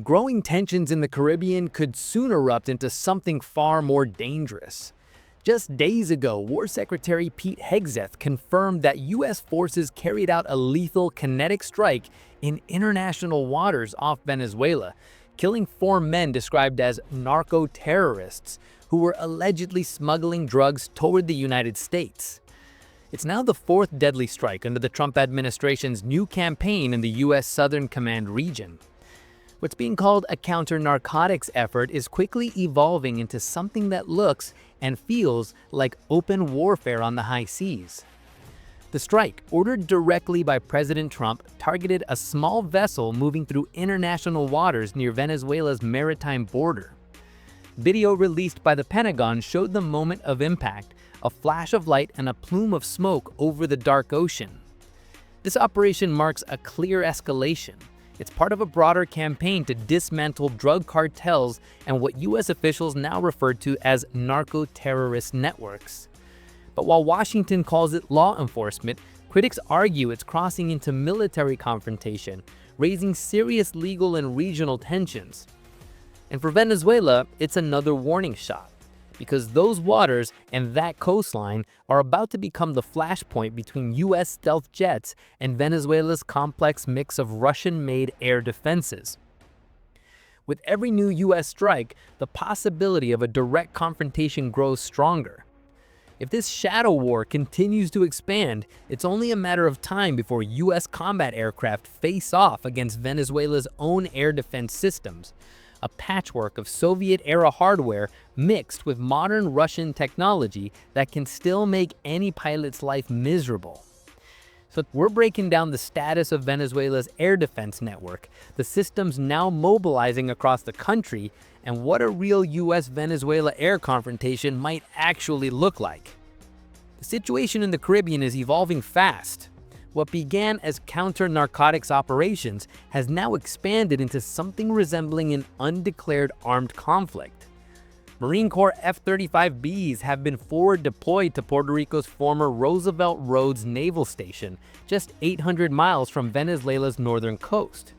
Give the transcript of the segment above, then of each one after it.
Growing tensions in the Caribbean could soon erupt into something far more dangerous. Just days ago, War Secretary Pete Hegseth confirmed that U.S. forces carried out a lethal kinetic strike in international waters off Venezuela, killing 4 men described as narco-terrorists who were allegedly smuggling drugs toward the United States. It's now the 4th deadly strike under the Trump administration's new campaign in the U.S. Southern Command region. What's being called a counter-narcotics effort is quickly evolving into something that looks and feels like open warfare on the high seas. The strike, ordered directly by President Trump, targeted a small vessel moving through international waters near Venezuela's maritime border. Video released by the Pentagon showed the moment of impact, a flash of light and a plume of smoke over the dark ocean. This operation marks a clear escalation. It's part of a broader campaign to dismantle drug cartels and what U.S. officials now refer to as narco-terrorist networks. But while Washington calls it law enforcement, critics argue it's crossing into military confrontation, raising serious legal and regional tensions. And for Venezuela, it's another warning shot, because those waters and that coastline are about to become the flashpoint between U.S. stealth jets and Venezuela's complex mix of Russian-made air defenses. With every new U.S. strike, the possibility of a direct confrontation grows stronger. If this shadow war continues to expand, it's only a matter of time before U.S. combat aircraft face off against Venezuela's own air defense systems, a patchwork of Soviet-era hardware mixed with modern Russian technology that can still make any pilot's life miserable. So we're breaking down the status of Venezuela's air defense network, the systems now mobilizing across the country, and what a real US-Venezuela air confrontation might actually look like. The situation in the Caribbean is evolving fast. What began as counter-narcotics operations has now expanded into something resembling an undeclared armed conflict. Marine Corps F-35Bs have been forward deployed to Puerto Rico's former Roosevelt Roads Naval Station, just 800 miles from Venezuela's northern coast.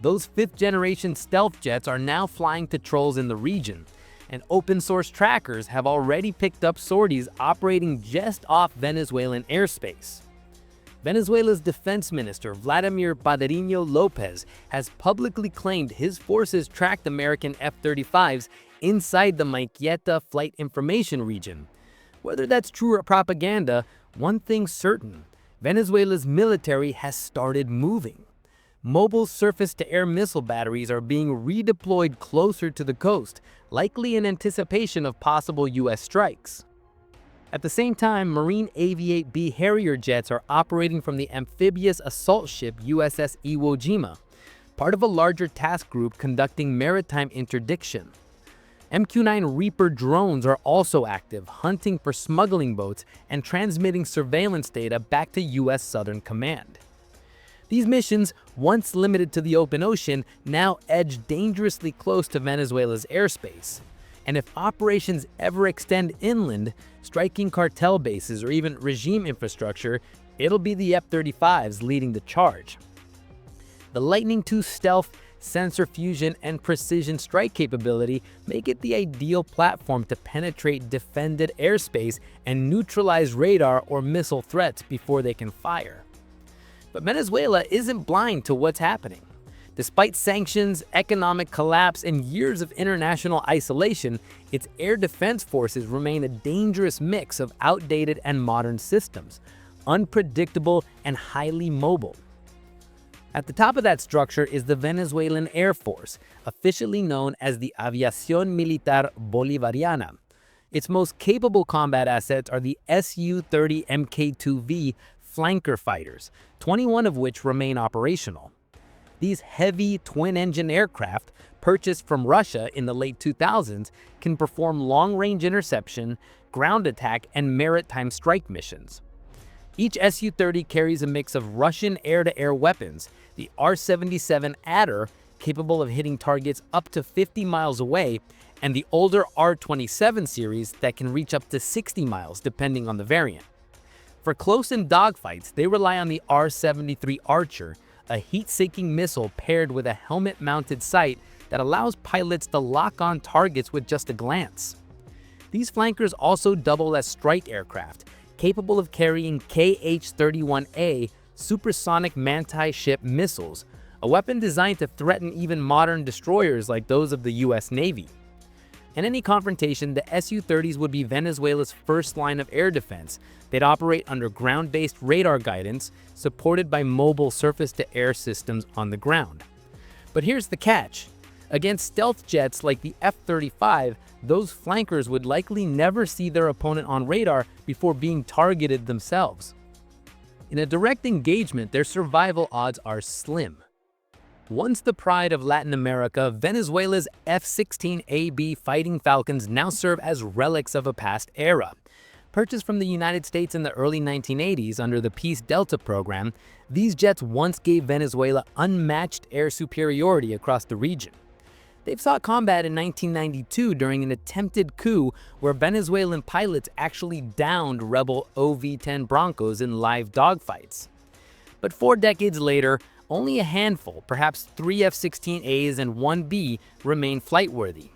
Those 5th-generation stealth jets are now flying patrols in the region, and open-source trackers have already picked up sorties operating just off Venezuelan airspace. Venezuela's defense minister, Vladimir Padriño Lopez, has publicly claimed his forces tracked American F-35s inside the Maiqueta flight information region. Whether that's true or propaganda, one thing's certain: Venezuela's military has started moving. Mobile surface-to-air missile batteries are being redeployed closer to the coast, likely in anticipation of possible U.S. strikes. At the same time, Marine Aviate-B Harrier jets are operating from the amphibious assault ship USS Iwo Jima, part of a larger task group conducting maritime interdiction. MQ-9 Reaper drones are also active, hunting for smuggling boats and transmitting surveillance data back to U.S. Southern Command. These missions, once limited to the open ocean, now edge dangerously close to Venezuela's airspace. And if operations ever extend inland, striking cartel bases or even regime infrastructure, it'll be the F-35s leading the charge. The Lightning II stealth, sensor fusion, and precision strike capability make it the ideal platform to penetrate defended airspace and neutralize radar or missile threats before they can fire. But Venezuela isn't blind to what's happening. Despite sanctions, economic collapse, and years of international isolation, its air defense forces remain a dangerous mix of outdated and modern systems, unpredictable and highly mobile. At the top of that structure is the Venezuelan Air Force, officially known as the Aviación Militar Bolivariana. Its most capable combat assets are the Su-30 Mk2V flanker fighters, 21 of which remain operational. These heavy twin-engine aircraft, purchased from Russia in the late 2000s, can perform long-range interception, ground attack, and maritime strike missions. Each Su-30 carries a mix of Russian air-to-air weapons, the R-77 Adder, capable of hitting targets up to 50 miles away, and the older R-27 series that can reach up to 60 miles depending on the variant. For close-in dogfights, they rely on the R-73 Archer, a heat-seeking missile paired with a helmet-mounted sight that allows pilots to lock on targets with just a glance. These flankers also double as strike aircraft, capable of carrying KH-31A supersonic manti-ship missiles, a weapon designed to threaten even modern destroyers like those of the US Navy. In any confrontation, the Su-30s would be Venezuela's first line of air defense. They'd operate under ground-based radar guidance, supported by mobile surface-to-air systems on the ground. But here's the catch. Against stealth jets like the F-35, those flankers would likely never see their opponent on radar before being targeted themselves. In a direct engagement, their survival odds are slim. Once the pride of Latin America, Venezuela's F-16AB Fighting Falcons now serve as relics of a past era. Purchased from the United States in the early 1980s under the Peace Delta program, these jets once gave Venezuela unmatched air superiority across the region. They've sought combat in 1992 during an attempted coup where Venezuelan pilots actually downed rebel OV-10 Broncos in live dogfights. But 4 decades later, only a handful, perhaps 3 F-16As and 1 B, remain flight-worthy.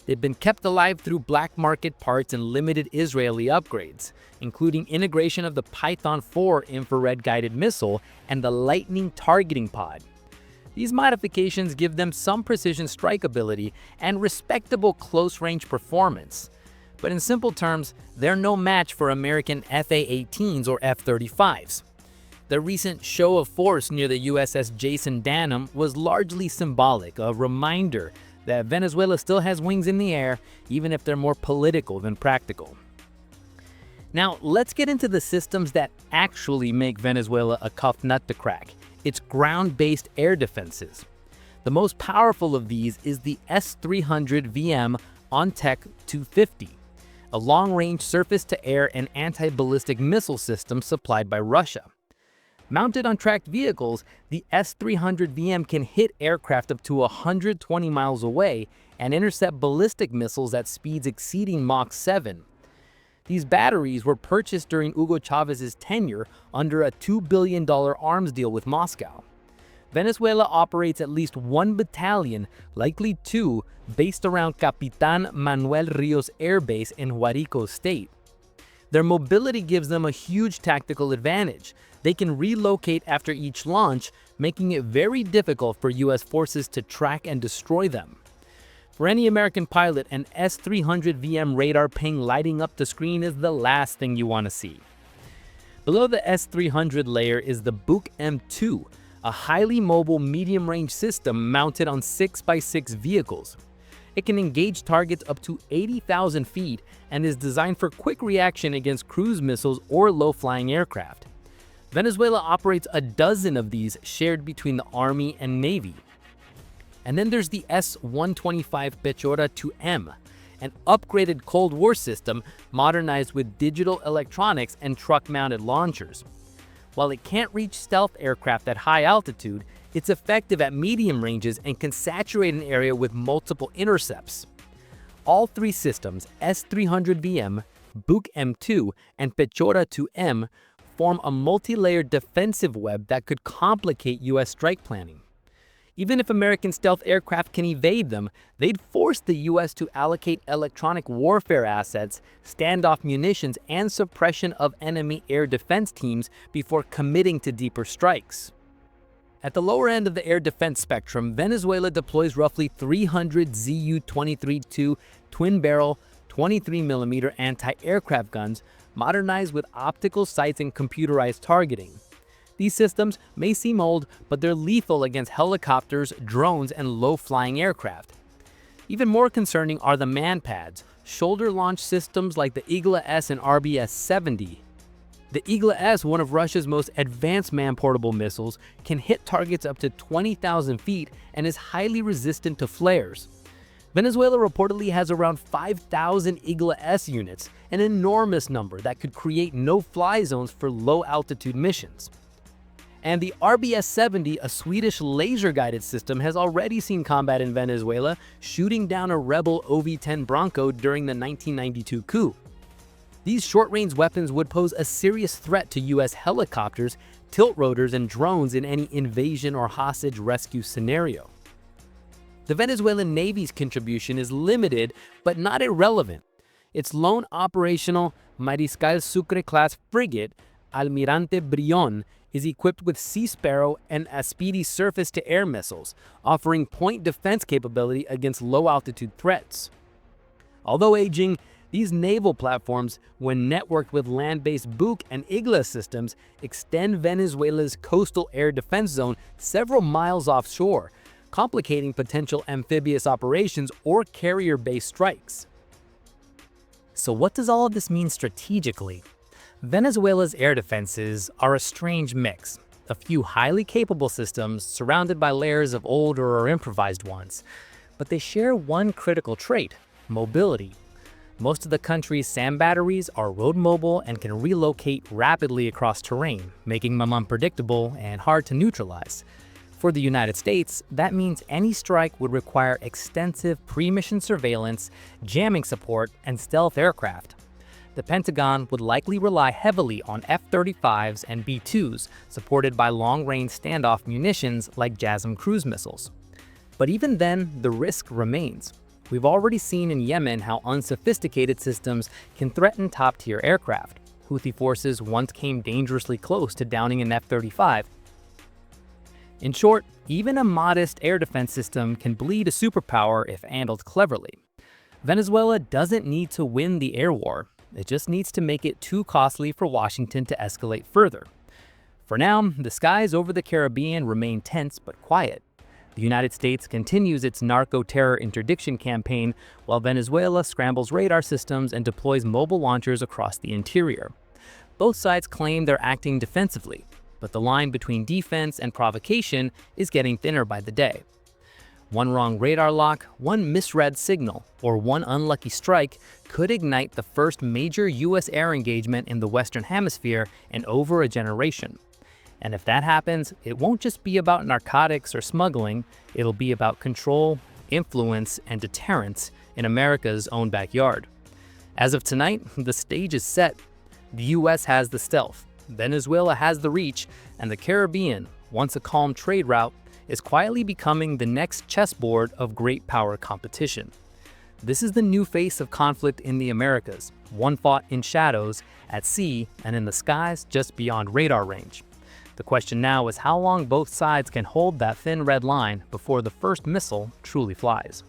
They've been kept alive through black market parts and limited Israeli upgrades, including integration of the Python 4 infrared-guided missile and the Lightning targeting pod. These modifications give them some precision strike ability and respectable close-range performance. But in simple terms, they're no match for American F/A-18s or F-35s. The recent show of force near the USS Jason Danham was largely symbolic, a reminder that Venezuela still has wings in the air, even if they're more political than practical. Now, let's get into the systems that actually make Venezuela a tough nut to crack. Its ground-based air defenses. The most powerful of these is the S-300VM and Buk-M2, a long-range surface-to-air and anti-ballistic missile system supplied by Russia. Mounted on tracked vehicles, the S-300VM can hit aircraft up to 120 miles away and intercept ballistic missiles at speeds exceeding Mach 7. These batteries were purchased during Hugo Chávez's tenure under a $2 billion arms deal with Moscow. Venezuela operates at least 1 battalion, likely 2, based around Capitán Manuel Ríos Air Base in Guárico State. Their mobility gives them a huge tactical advantage. They can relocate after each launch, making it very difficult for US forces to track and destroy them. For any American pilot, an S-300VM radar ping lighting up the screen is the last thing you want to see. Below the S-300 layer is the Buk-M2, a highly mobile medium-range system mounted on 6x6 vehicles. It can engage targets up to 80,000 feet and is designed for quick reaction against cruise missiles or low-flying aircraft. Venezuela operates a dozen of these shared between the Army and Navy. And then there's the S-125 Pechora-2M, an upgraded Cold War system modernized with digital electronics and truck-mounted launchers. While it can't reach stealth aircraft at high altitude, it's effective at medium ranges and can saturate an area with multiple intercepts. All 3 systems, S-300VM, Buk-M2, and Pechora-2M, form a multi-layered defensive web that could complicate US strike planning. Even if American stealth aircraft can evade them, they'd force the US to allocate electronic warfare assets, standoff munitions, and suppression of enemy air defense teams before committing to deeper strikes. At the lower end of the air defense spectrum, Venezuela deploys roughly 300 Zu-23-2 twin-barrel 23mm anti-aircraft guns modernized with optical sights and computerized targeting. These systems may seem old, but they're lethal against helicopters, drones, and low-flying aircraft. Even more concerning are the man-pads, shoulder-launched systems like the Igla-S and RBS-70. The Igla-S, one of Russia's most advanced man-portable missiles, can hit targets up to 20,000 feet and is highly resistant to flares. Venezuela reportedly has around 5,000 Igla-S units, an enormous number that could create no-fly zones for low-altitude missions. And the RBS-70, a Swedish laser-guided system, has already seen combat in Venezuela, shooting down a rebel OV-10 Bronco during the 1992 coup. These short-range weapons would pose a serious threat to US helicopters, tilt rotors, and drones in any invasion or hostage rescue scenario. The Venezuelan Navy's contribution is limited but not irrelevant. Its lone operational Mariscal Sucre-class frigate, Almirante Brion, is equipped with Sea Sparrow and Aspidi surface-to-air missiles, offering point defense capability against low-altitude threats. Although aging, these naval platforms, when networked with land-based Buk and Igla systems, extend Venezuela's coastal air defense zone several miles offshore, complicating potential amphibious operations or carrier-based strikes. So what does all of this mean strategically? Venezuela's air defenses are a strange mix. A few highly capable systems surrounded by layers of older or improvised ones. But they share one critical trait: mobility. Most of the country's SAM batteries are road mobile and can relocate rapidly across terrain, making them unpredictable and hard to neutralize. For the United States, that means any strike would require extensive pre-mission surveillance, jamming support, and stealth aircraft. The Pentagon would likely rely heavily on F-35s and B-2s, supported by long-range standoff munitions like JASSM cruise missiles. But even then, the risk remains. We've already seen in Yemen how unsophisticated systems can threaten top-tier aircraft. Houthi forces once came dangerously close to downing an F-35. In short, even a modest air defense system can bleed a superpower if handled cleverly. Venezuela doesn't need to win the air war. It just needs to make it too costly for Washington to escalate further. For now, the skies over the Caribbean remain tense but quiet. The United States continues its narco-terror interdiction campaign, while Venezuela scrambles radar systems and deploys mobile launchers across the interior. Both sides claim they're acting defensively, but the line between defense and provocation is getting thinner by the day. One wrong radar lock, one misread signal, or one unlucky strike could ignite the first major U.S. air engagement in the Western Hemisphere in over a generation. And if that happens, it won't just be about narcotics or smuggling, it'll be about control, influence, and deterrence in America's own backyard. As of tonight, the stage is set. The U.S. has the stealth, Venezuela has the reach, and the Caribbean, once a calm trade route, is quietly becoming the next chessboard of great power competition. This is the new face of conflict in the Americas, one fought in shadows, at sea, and in the skies just beyond radar range. The question now is how long both sides can hold that thin red line before the first missile truly flies.